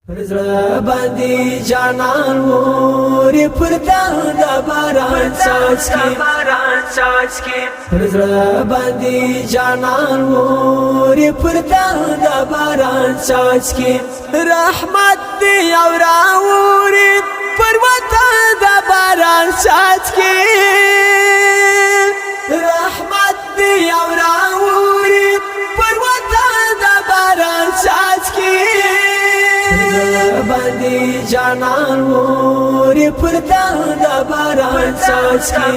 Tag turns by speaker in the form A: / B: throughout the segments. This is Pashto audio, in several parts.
A: زړه باندې جانان ووري پرتا د باران څاڅکي زړه باندې جانان ووري پرتا د باران څاڅکي رحمت دی او راوري پر وطن د باران څاڅکي رحمت دی او راوري پر وطن د باران څاڅکي باندې جانان ووري پرتا د باران څاڅکي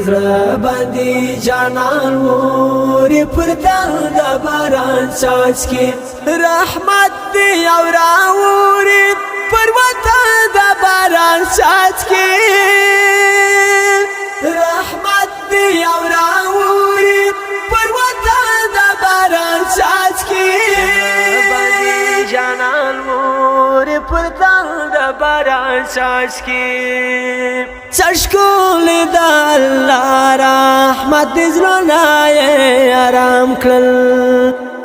A: زړه باندې جانان ووري پرتا د باران څاڅکي رحمت دی او راوري پر وطن د باران څاڅکي رحمت دی او راوري پر وطن د باران څاڅکي جانان ووري پرتا د باران څاڅکي څشکول د الله رحمت زړونه آرام کړل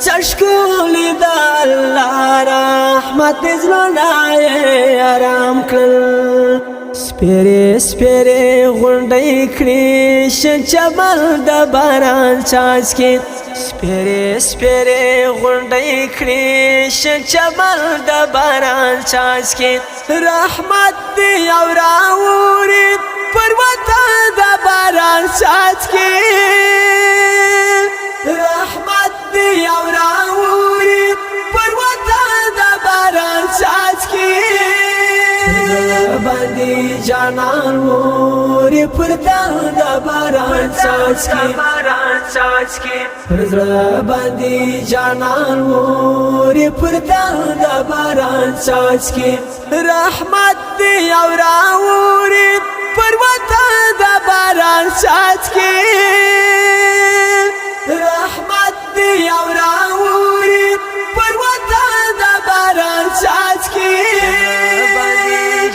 A: څشکول د الله رحمت زړونه آرام کړل سپېرې سپېرې غونډۍ کړې شنچبل د باران څاڅکي سپېرې سپېرې غونډۍ کړې شنچبل د باران څاڅکي رحمت دی او راوري پر وطن د باران څاڅکي رحمت دی او راوري پر وطن د باران څاڅکي باندې جانان ووري پرتا د باران څاڅکي زړه باندې جانان ووري پرتا د باران څاڅکي رحمت دی او راوري پر وطن د باران څاڅکي رحمت دی او راوري پر وطن د باران څاڅکي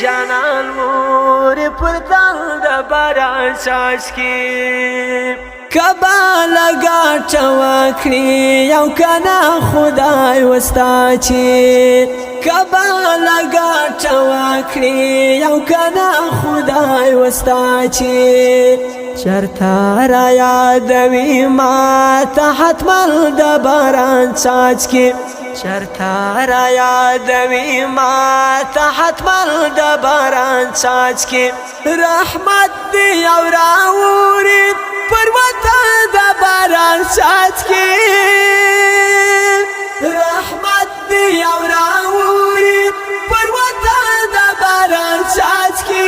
A: جانان ووري پرتا د باران څاڅکي کبا لگا چوکړي یو کنا خدای وستا چې کبا لگا چوکړي یو کنا خدای وستا چې چرته را یادوي ما ته حتما د باران څاڅکي چرته را یادوي ما ته حتما د باران څاڅکي رحمت دی او راوري پر وطن د باران څاڅکي رحمت دی او راوري پر وطن د باران څاڅکي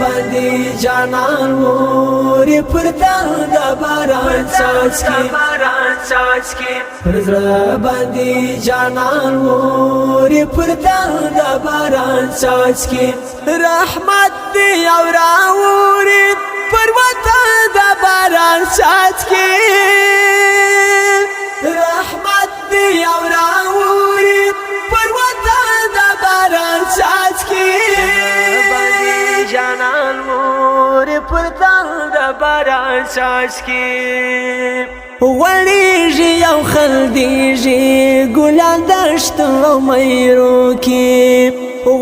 A: باندې جانان ووري پرتا د باران څاڅکي زړه باندې جانان ووري پرتا د باران څاڅکي رحمت دی او راوري پر وطن د باران څاڅکي رحمت دی او راوري پر وطن د باران څاڅکي جانان ووري پرتا د باران څاڅکي وړيږي او خلديږي ګلان دشت او مېرو کې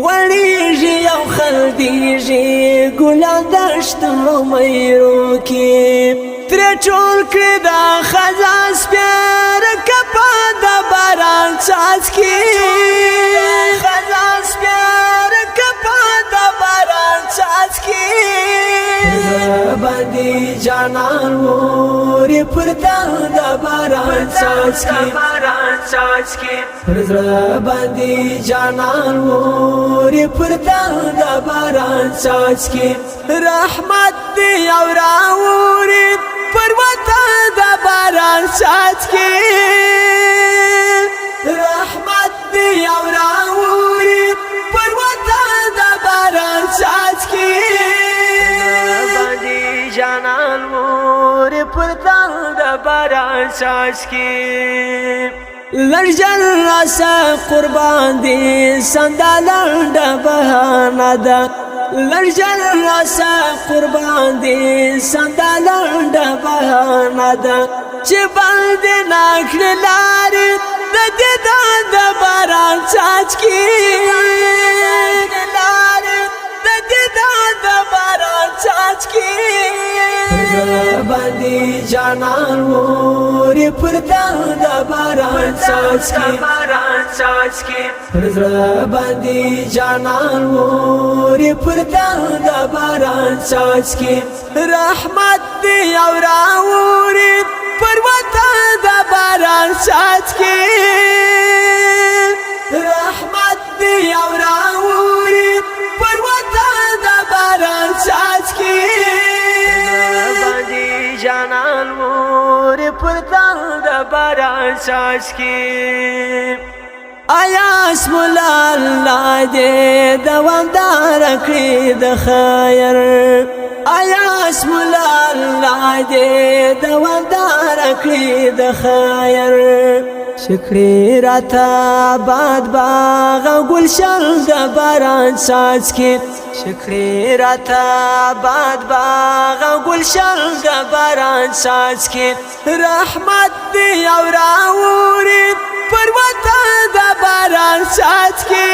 A: وړيږي او خلديږي ګلان دشت او مېرو کې تر ټول کړه د خزان سپېر کپا د باران څاڅکي خزان سپېر کپا د باران څاڅکي باندې جانان ووري پرتا د باران څاڅکي زړه باندې جانان ووري پرتا د باران څاڅکي رحمت دی او راوري پر وطن د باران څاڅکي رحمت دی او راوري پر وطن د باران څاڅکي جانان ووري پرتا د باران څاڅکي لړجل راسه قربان دي سندالند بهانه ده لړجل راسه قربان دي سندالند بهانه ده چې باندې ناکړه لارې د د دیدن د باران څاڅکي د دیدن د باران څاڅکي باندې جانان ووري پر د باران څاڅکي باندې جانان ووري پر د باران څاڅکي رحمت دی او راوري پر وطن د باران څاڅکي رحمت دی او راوري پر وطن د باران څاڅکي باندې جانان ووري پر د باران څاڅکي آیا اسم الله دې دوامدار کړي د خیر آیا اسم الله دې دوامدار کړي د خیر شکرې راته باد باغ گلشن د باران څاڅکي شکرې راته باد باغ گلشن د باران څاڅکي رحمت دی او راوري پر وطن د باران څاڅکي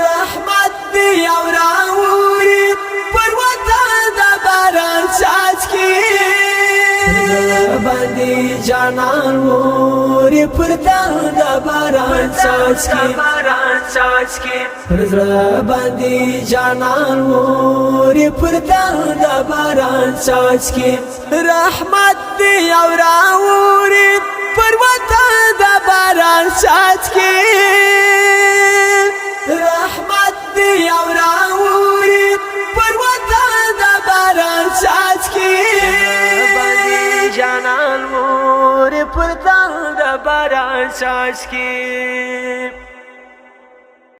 A: رحمت دی او راوري پر وطن د باران څاڅکي باندې جانان ووري پر د باران څاڅکي باندې جانان ووري پر د باران څاڅکي رحمت دی او راوري پر وطن د باران څاڅکي رحمت دی او راوري پر وطن د باران څاڅکي باندې جانان ووري پر د باران څاڅکي